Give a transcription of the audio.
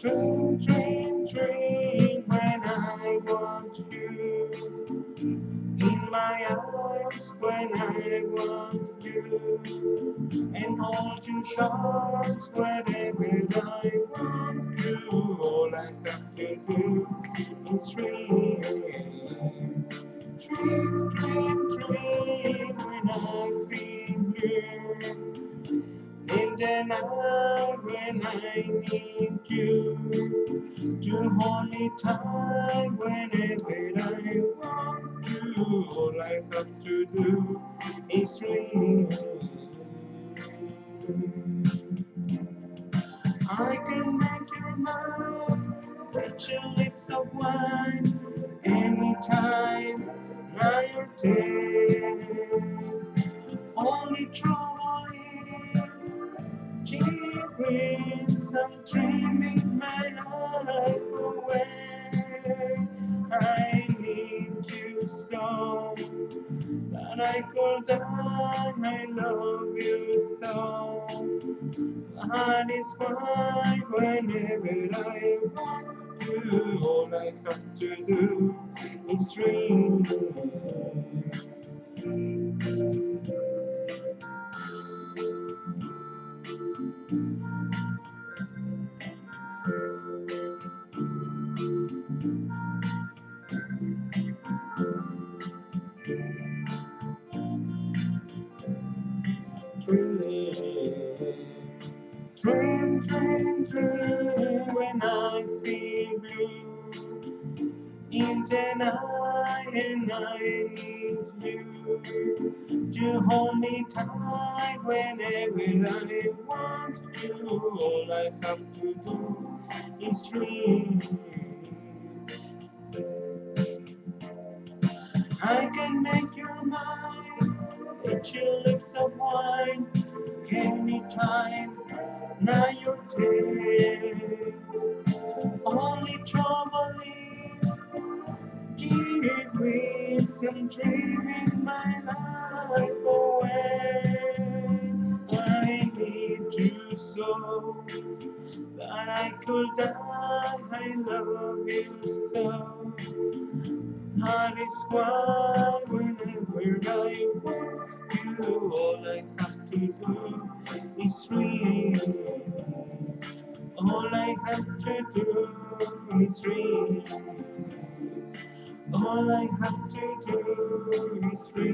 Dream, dream, dream when I want you in my arms, when I want you and hold you sharp whenever I want to. All I have to do is dream, dream, dream, dream when I feel you. In the night when I need you to hold me tight whenever I want to. All I have to do is dream. I can make you mine with your lips of wine anytime, night or day. Only trouble is, gee whiz, I'm dreaming my life away. I need you so that I could die. I love you so. That is why whenever I want you, all I have to do is dream. Dream, dream, dream when I feel blue in the night and I need you to hold me tight whenever I want to. All I have to do is dream. I can make your mind with your lips of wine anytime, night or day. Only trouble is, give me some dreaming my life away. I need you so that I could die. I love you so. That is why whenever I want you, all I have to do is dream. All I have to do is dream. All I have to do is dream.